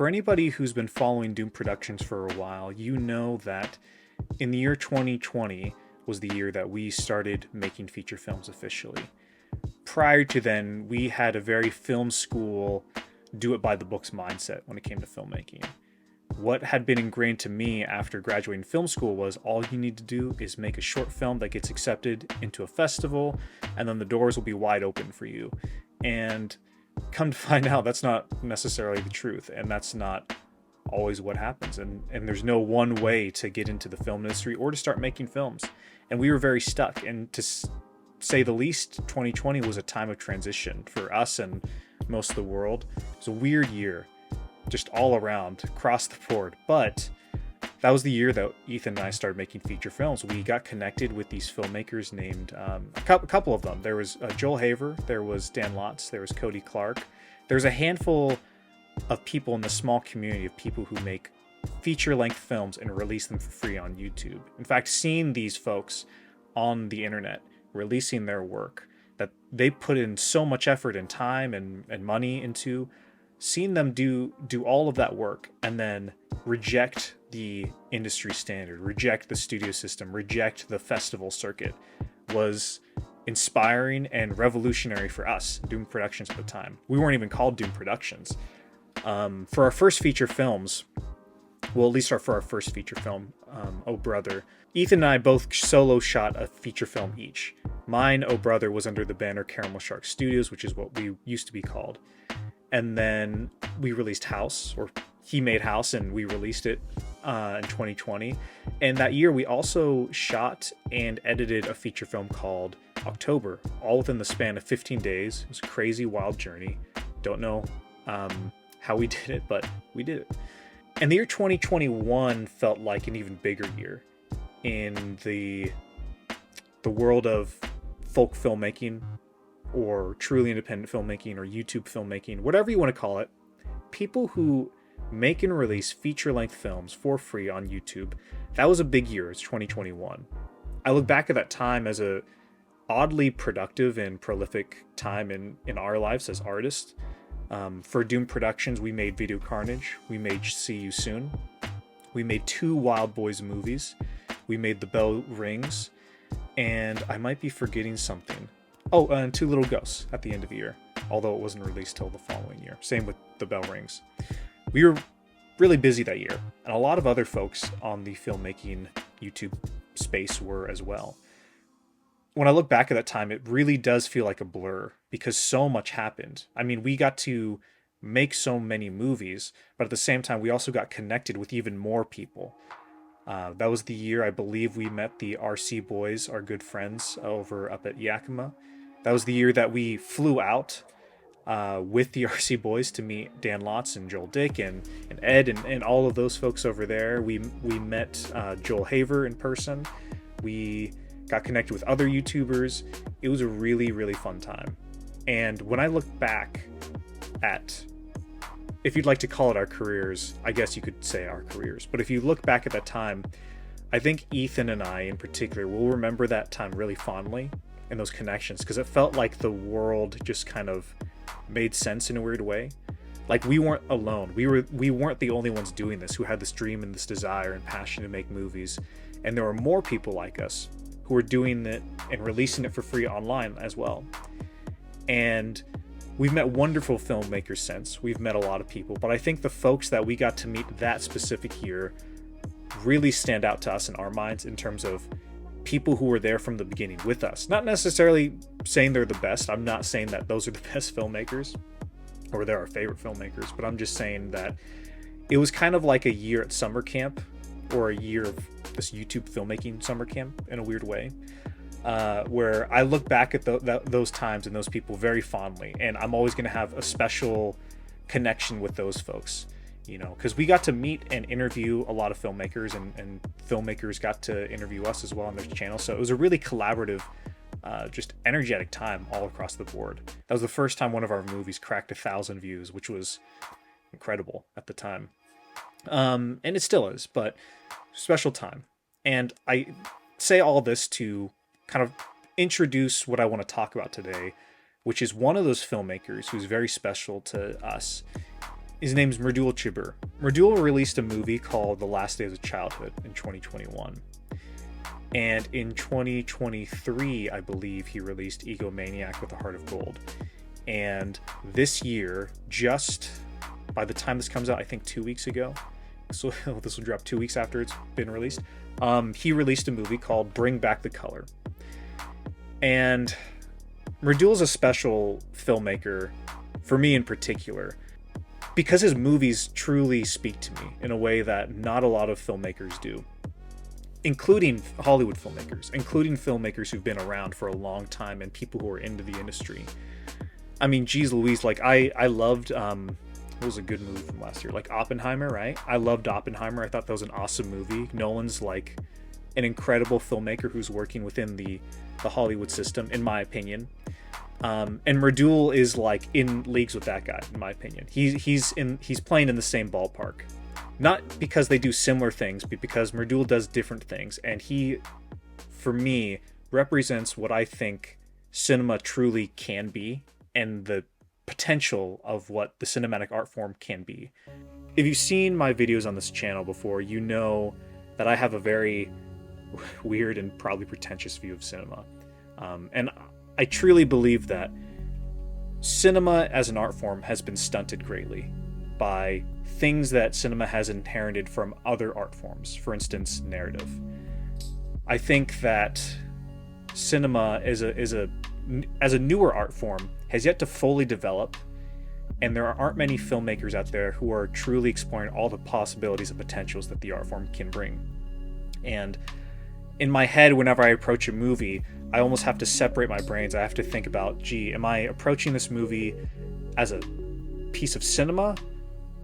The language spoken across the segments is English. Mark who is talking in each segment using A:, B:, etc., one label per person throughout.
A: For anybody who's been following Doom Productions for a while, you know that in the year 2020 was the year that we started making feature films officially. Prior to then, we had a very film school, do it by the books mindset when it came to filmmaking. What had been ingrained to me after graduating film school was all you need to do is make a short film that gets accepted into a festival, and then the doors will be wide open for you. And come to find out, that's not necessarily the truth, and that's not always what happens. And there's no one way to get into the film industry or to start making films. And we were very stuck. And to say the least, 2020 was a time of transition for us and most of the world. It was a weird year, just all around, across the board. But that was the year that Ethan and I started making feature films. We got connected with these filmmakers named, a couple of them. There was Joel Haver, there was Dan Lotz, there was Cody Clark. There's a handful of people in the small community of people who make feature-length films and release them for free on YouTube. In fact, seeing these folks on the internet releasing their work that they put in so much effort and time and money into, seeing them do all of that work and then reject the industry standard, reject the studio system, reject the festival circuit was inspiring and revolutionary for us, Doom Productions at the time. We weren't even called Doom Productions. For our first feature films, well, at least for our first feature film, Oh Brother, Ethan and I both solo shot a feature film each. Mine, Oh Brother, was under the banner Caramel Shark Studios, which is what we used to be called. And then we released House, or he made House and we released it in 2020. And that year we also shot and edited a feature film called October, all within the span of 15 days. It was a crazy, wild journey. Don't know how we did it, but we did it. And the year 2021 felt like an even bigger year in the world of folk filmmaking, or truly independent filmmaking, or YouTube filmmaking, whatever you want to call it. People who make and release feature-length films for free on YouTube. That was a big year. It's 2021. I look back at that time as a oddly productive and prolific time in our lives as artists. For Doom Productions, we made Video Carnage. We made See You Soon. We made 2 Wild Boys movies. We made The Bell Rings. And I might be forgetting something. Oh, and 2 Little Ghosts at the end of the year, although it wasn't released till the following year. Same with The Bell Rings. We were really busy that year, and a lot of other folks on the filmmaking YouTube space were as well. When I look back at that time, it really does feel like a blur because so much happened. I mean, we got to make so many movies, but at the same time, we also got connected with even more people. That was the year, I believe, we met the RC boys, our good friends over up at Yakima. That was the year that we flew out with the RC boys to meet Dan Lotz and Joel Dick and Ed and all of those folks over there. We met Joel Haver in person. We got connected with other YouTubers. It was a really, really fun time. And when I look back at, if you'd like to call it our careers, I guess you could say our careers. But if you look back at that time, I think Ethan and I in particular will remember that time really fondly and those connections, because it felt like the world just kind of made sense in a weird way. Like we weren't alone. We weren't the only ones doing this, who had this dream and this desire and passion to make movies. And there were more people like us who were doing it and releasing it for free online as well. And we've met wonderful filmmakers since. We've met a lot of people, but I think the folks that we got to meet that specific year really stand out to us in our minds in terms of people who were there from the beginning with us. Not necessarily saying they're the best. I'm not saying that those are the best filmmakers or they're our favorite filmmakers, but I'm just saying that it was kind of like a year at summer camp, or a year of this YouTube filmmaking summer camp in a weird way, where I look back at those times and those people very fondly, and I'm always going to have a special connection with those folks, you know, because we got to meet and interview a lot of filmmakers, and filmmakers got to interview us as well on their channel. So it was a really collaborative, just energetic time all across the board. That was the first time one of our movies cracked 1,000 views, which was incredible at the time. And it still is, but special time. And I say all this to kind of introduce what I want to talk about today, which is one of those filmmakers who's very special to us His name's Mridul Chibber. Mridul released a movie called The Last Days of Childhood in 2021. And in 2023, I believe, he released Egomaniac with a Heart of Gold. And this year, just by the time this comes out, I think 2 weeks ago, so this will drop 2 weeks after it's been released, he released a movie called Bring Back the Color. And Mridul's a special filmmaker, for me in particular, because his movies truly speak to me in a way that not a lot of filmmakers do. Including Hollywood filmmakers, including filmmakers who've been around for a long time and people who are into the industry. I mean, geez Louise, like I loved, what was a good movie from last year? Like Oppenheimer, right? I loved Oppenheimer. I thought that was an awesome movie. Nolan's like an incredible filmmaker who's working within the Hollywood system, in my opinion. And Mridul is like in leagues with that guy, in my opinion. He's playing in the same ballpark. Not because they do similar things, but because Mridul does different things. And he, for me, represents what I think cinema truly can be and the potential of what the cinematic art form can be. If you've seen my videos on this channel before, you know that I have a very weird and probably pretentious view of cinema. And I truly believe that cinema as an art form has been stunted greatly by things that cinema has inherited from other art forms, for instance, narrative. I think that cinema as a newer art form has yet to fully develop, and there aren't many filmmakers out there who are truly exploring all the possibilities and potentials that the art form can bring. And in my head, whenever I approach a movie, I almost have to separate my brains. I have to think about, gee, am I approaching this movie as a piece of cinema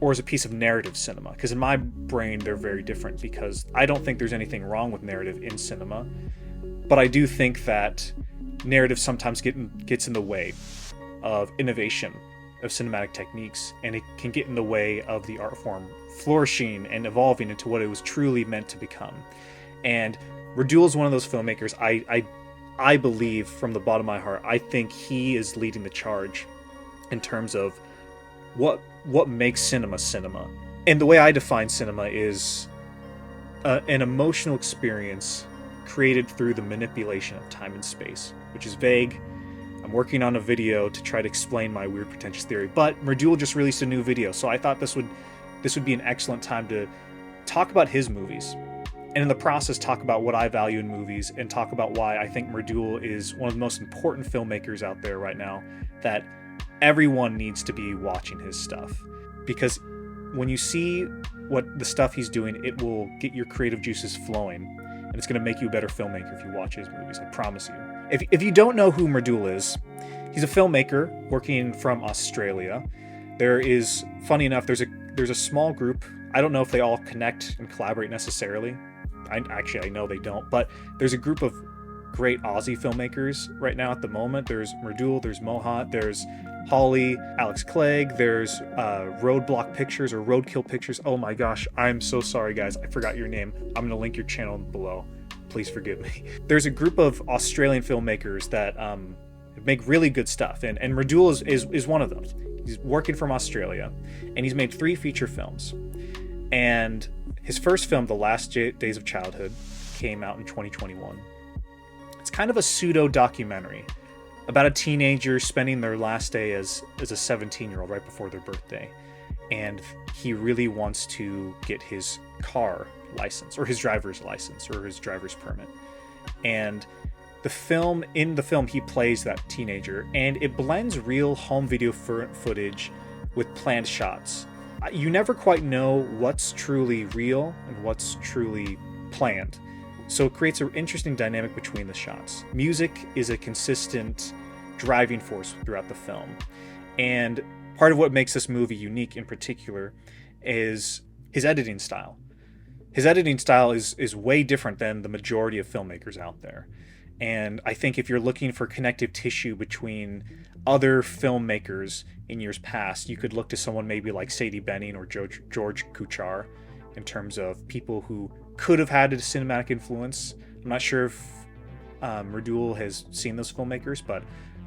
A: or as a piece of narrative cinema? Because in my brain, they're very different, because I don't think there's anything wrong with narrative in cinema. But I do think that narrative sometimes gets in the way of innovation of cinematic techniques, and it can get in the way of the art form flourishing and evolving into what it was truly meant to become. And Mridul is one of those filmmakers. I believe from the bottom of my heart, I think he is leading the charge in terms of what makes cinema cinema. And the way I define cinema is an emotional experience created through the manipulation of time and space, which is vague. I'm working on a video to try to explain my weird pretentious theory, but Mridul just released a new video, so I thought this would be an excellent time to talk about his movies, and in the process talk about what I value in movies, and talk about why I think Mridul is one of the most important filmmakers out there right now, that everyone needs to be watching his stuff. Because when you see what the stuff he's doing, it will get your creative juices flowing, and it's going to make you a better filmmaker if you watch his movies, I promise you. If you don't know who Mridul is, he's a filmmaker working from Australia. There is, funny enough, there's a small group. I don't know if they all connect and collaborate necessarily. I know they don't, but there's a group of great Aussie filmmakers right now at the moment. There's Mridul, there's Mohat, there's Holly, Alex Clegg, there's Roadblock Pictures or Roadkill Pictures. Oh my gosh, I'm so sorry guys, I forgot your name. I'm gonna link your channel below. Please forgive me. There's a group of Australian filmmakers that make really good stuff, and Mridul is one of them. He's working from Australia, and he's made 3 feature films. And his first film, The Last Days of Childhood, came out in 2021. It's kind of a pseudo-documentary about a teenager spending their last day as a 17-year-old right before their birthday. And he really wants to get his car license, or his driver's license, or his driver's permit. And in the film he plays that teenager, and it blends real home video footage with planned shots. You never quite know what's truly real and what's truly planned, so it creates an interesting dynamic between the shots. Music is a consistent driving force throughout the film, and part of what makes this movie unique in particular is his editing style. His editing style is way different than the majority of filmmakers out there. And I think if you're looking for connective tissue between other filmmakers in years past, you could look to someone maybe like Sadie Benning or George Kuchar in terms of people who could have had a cinematic influence. I'm not sure if Mridul has seen those filmmakers, but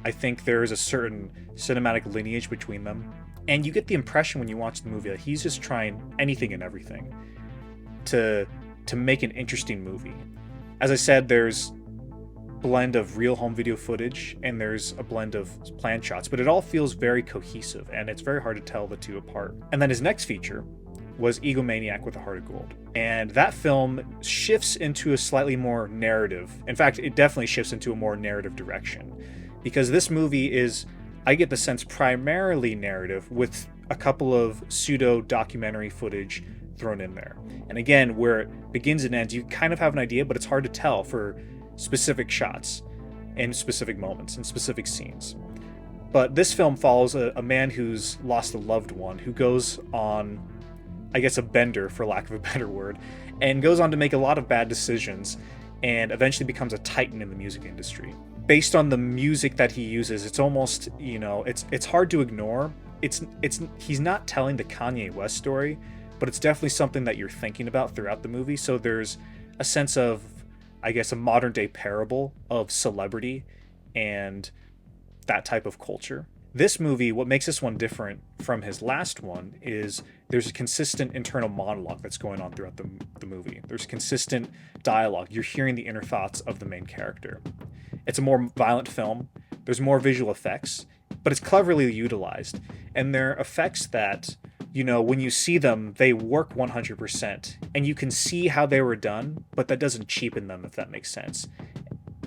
A: I think there is a certain cinematic lineage between them And you get the impression when you watch the movie that he's just trying anything and everything to make an interesting movie. As I said, there's blend of real home video footage and there's a blend of plan shots, but it all feels very cohesive and it's very hard to tell the two apart. And then his next feature was Egomaniac with a Heart of Gold. And that film shifts into a slightly more narrative. In fact, it definitely shifts into a more narrative direction, because this movie is, I get the sense, primarily narrative with a couple of pseudo documentary footage thrown in there. And again, where it begins and ends, you kind of have an idea, but it's hard to tell for specific shots and specific moments and specific scenes. But this film follows a man who's lost a loved one, who goes on, I guess, a bender, for lack of a better word, and goes on to make a lot of bad decisions and eventually becomes a titan in the music industry. Based on the music that he uses, it's almost, it's hard to ignore. He's not telling the Kanye West story, but it's definitely something that you're thinking about throughout the movie. So there's a sense of, I guess, a modern day parable of celebrity and that type of culture. This movie, what makes this one different from his last one is there's a consistent internal monologue that's going on throughout the movie. There's consistent dialogue. You're hearing the inner thoughts of the main character. It's a more violent film. There's more visual effects, but it's cleverly utilized. And they're effects that, when you see them, they work 100%. And you can see how they were done, but that doesn't cheapen them, if that makes sense.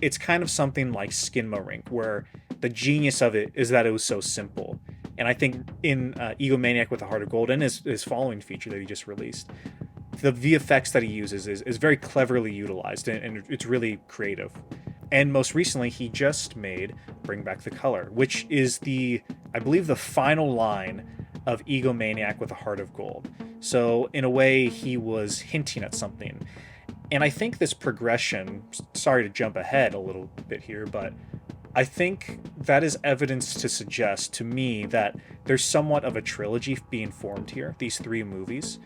A: It's kind of something like Skinamarink, where the genius of it is that it was so simple. And I think in Egomaniac with a Heart of Gold and his following feature that he just released, the VFX that he uses is very cleverly utilized, and it's really creative. And most recently, he just made Bring Back the Color, which is I believe the final line of Egomaniac with a Heart of Gold. So in a way, he was hinting at something. And I think this progression, sorry to jump ahead a little bit here, but I think that is evidence to suggest to me that there's somewhat of a trilogy being formed here, these three movies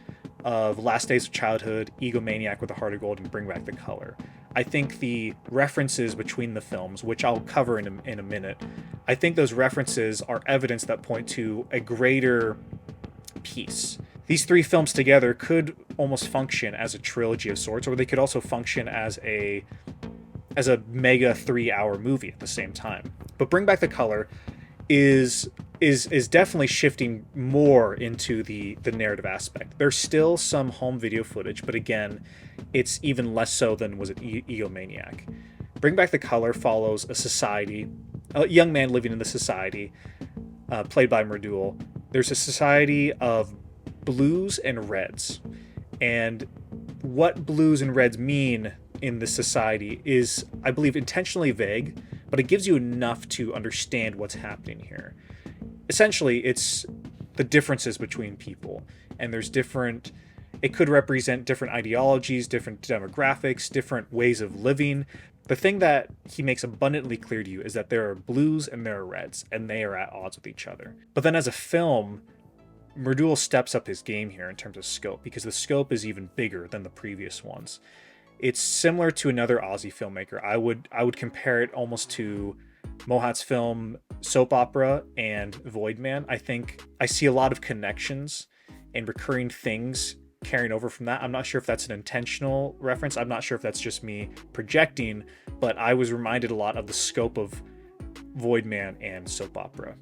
A: of Last Days of Childhood, Egomaniac with a Heart of Gold, and Bring Back the Color. I think the references between the films, which I'll cover in a minute, I think those references are evidence that point to a greater piece. These three films together could almost function as a trilogy of sorts, or they could also function as a mega 3-hour movie at the same time. But Bring Back the Color is definitely shifting more into the narrative aspect. There's still some home video footage, but again, it's even less so than was it Egomaniac. Bring Back the Color follows a young man living in the society, played by Mridul. There's a society of blues and reds, and what blues and reds mean in this society is, I believe, intentionally vague, but it gives you enough to understand what's happening here. Essentially, it's the differences between people, and it could represent different ideologies, different demographics, different ways of living. The thing that he makes abundantly clear to you is that there are blues and there are reds, and they are at odds with each other. But then as a film, Mridul steps up his game here in terms of scope, because the scope is even bigger than the previous ones. It's similar to another Aussie filmmaker. I would compare it almost to Mohat's film Soap Opera and Void Man. I think I see a lot of connections and recurring things carrying over from that. I'm not sure if that's an intentional reference. I'm not sure if that's just me projecting, but I was reminded a lot of the scope of Void Man and Soap Opera.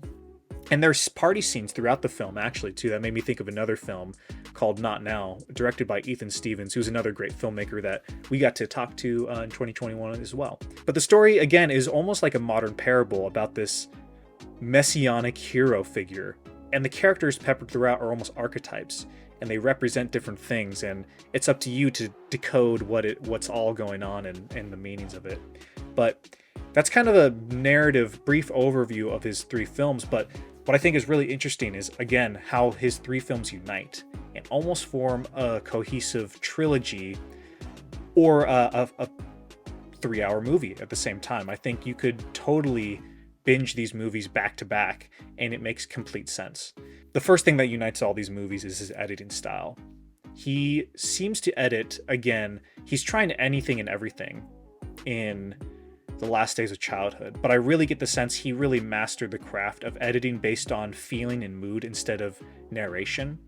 A: And there's party scenes throughout the film, actually, too, that made me think of another film called Not Now, directed by Ethan Stevens, who's another great filmmaker that we got to talk to in 2021 as well. But the story, again, is almost like a modern parable about this messianic hero figure. And the characters peppered throughout are almost archetypes, and they represent different things, and it's up to you to decode what's all going on and the meanings of it. But that's kind of a narrative, brief overview of his three films, but what I think is really interesting is, again, how his three films unite and almost form a cohesive trilogy or a 3-hour movie at the same time. I think you could totally binge these movies back to back, and it makes complete sense. The first thing that unites all these movies is his editing style. He seems to edit, again, he's trying anything and everything in The Last Days of Childhood, but I really get the sense he really mastered the craft of editing based on feeling and mood instead of narration.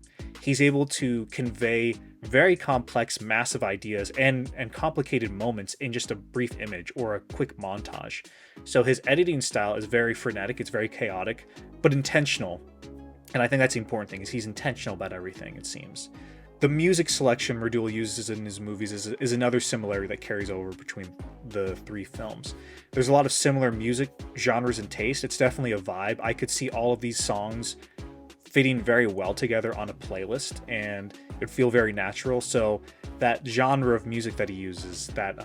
A: He's able to convey very complex, massive ideas and complicated moments in just a brief image or a quick montage. So his editing style is very frenetic, it's very chaotic, but intentional. And I think that's the important thing, is he's intentional about everything, it seems. The music selection Mridul uses in his movies is another similarity that carries over between the three films. There's a lot of similar music genres and taste. It's definitely a vibe. I could see all of these songs fitting very well together on a playlist, and it would feel very natural. So that genre of music that he uses, that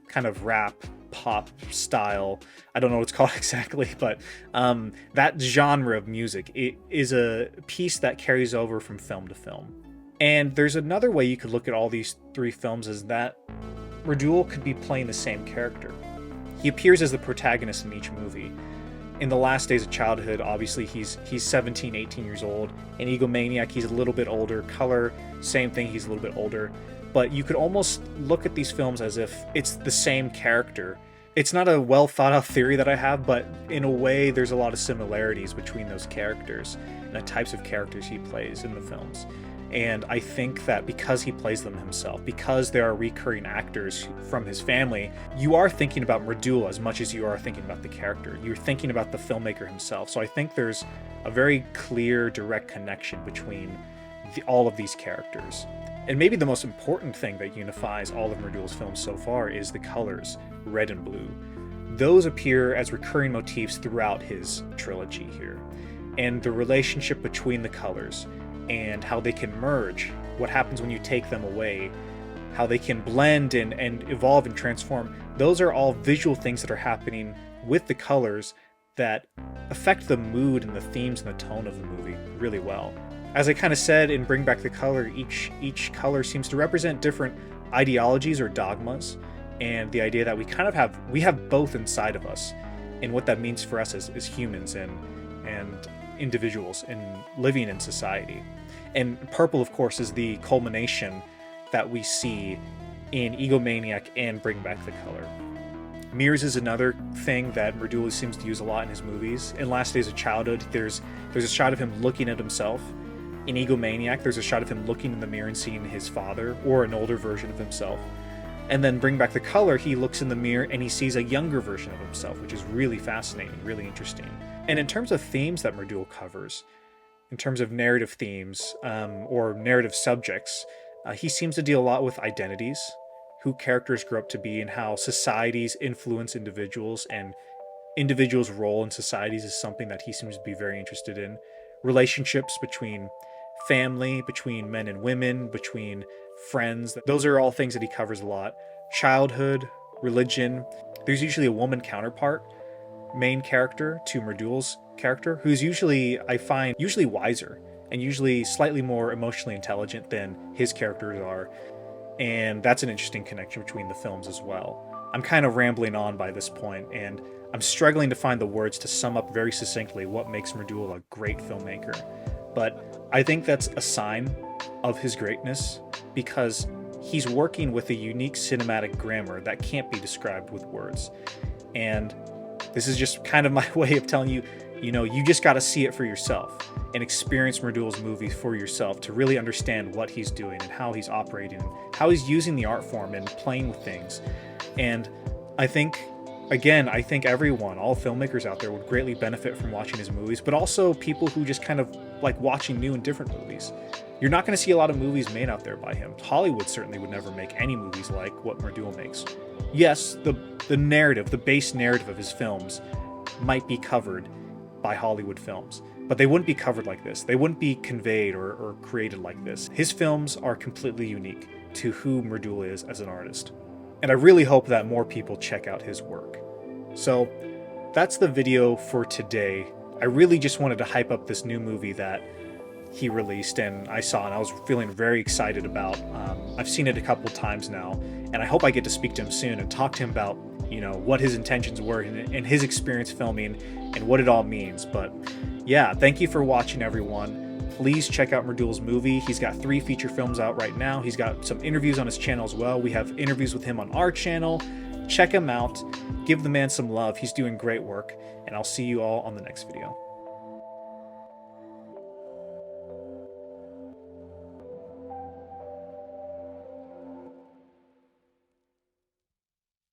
A: kind of rap, pop style, I don't know what it's called exactly, but that genre of music, it is a piece that carries over from film to film. And there's another way you could look at all these three films, is that Mridul could be playing the same character. He appears as the protagonist in each movie. In The Last Days of Childhood, obviously he's 17, 18 years old. In Egomaniac, he's a little bit older. Color, same thing, he's a little bit older. But you could almost look at these films as if it's the same character. It's not a well thought out theory that I have, but in a way there's a lot of similarities between those characters and the types of characters he plays in the films. And I think that because he plays them himself, because there are recurring actors from his family, you are thinking about Mridul as much as you are thinking about the character. You're thinking about the filmmaker himself. So I think there's a very clear, direct connection between all of these characters. And maybe the most important thing that unifies all of Mridul's films so far is the colors, red and blue. Those appear as recurring motifs throughout his trilogy here. And the relationship between the colors, and how they can merge, what happens when you take them away, how they can blend and evolve and transform. Those are all visual things that are happening with the colors that affect the mood and the themes and the tone of the movie really well. As I kind of said in Bring Back the Color, each color seems to represent different ideologies or dogmas, and the idea that we have both inside of us, and what that means for us as humans and individuals and living in society. And purple, of course, is the culmination that we see in Egomaniac and Bring Back the Color. Mirrors is another thing that Mridul seems to use a lot in his movies. In Last Days of Childhood, there's a shot of him looking at himself. In Egomaniac, there's a shot of him looking in the mirror and seeing his father, or an older version of himself. And then Bring Back the Color, he looks in the mirror and he sees a younger version of himself, which is really fascinating, really interesting. And in terms of themes that Mridul covers, in terms of narrative themes or narrative subjects, he seems to deal a lot with identities, who characters grow up to be, and how societies influence individuals, and individuals' role in societies is something that he seems to be very interested in. Relationships between family, between men and women, between friends, those are all things that he covers a lot. Childhood, religion. There's usually a woman counterpart, main character to Mridul's character, who's usually, I find, usually wiser and usually slightly more emotionally intelligent than his characters are. And that's an interesting connection between the films as well. I'm kind of rambling on by this point, and I'm struggling to find the words to sum up very succinctly what makes Mridul a great filmmaker. But I think that's a sign of his greatness, because he's working with a unique cinematic grammar that can't be described with words. And this is just kind of my way of telling you, you just got to see it for yourself and experience Mridul's movies for yourself to really understand what he's doing and how he's operating, and how he's using the art form and playing with things. And I think everyone, all filmmakers out there, would greatly benefit from watching his movies, but also people who just kind of like watching new and different movies. You're not going to see a lot of movies made out there by him. Hollywood certainly would never make any movies like what Mridul makes. Yes, the narrative, the base narrative of his films might be covered by Hollywood films, but they wouldn't be covered like this. They wouldn't be conveyed or created like this. His films are completely unique to who Mridul is as an artist. And I really hope that more people check out his work. So that's the video for today. I really just wanted to hype up this new movie that he released and I saw, and I was feeling very excited about. I've seen it a couple times now, and I hope I get to speak to him soon and talk to him about what his intentions were and his experience filming and what it all means. But yeah, thank you for watching, everyone. Please check out Mridul's movie. He's got 3 feature films out right now. He's got some interviews on his channel as well. We have interviews with him on our channel, Check him out. Give the man some love. He's doing great work. And I'll see you all on the next video.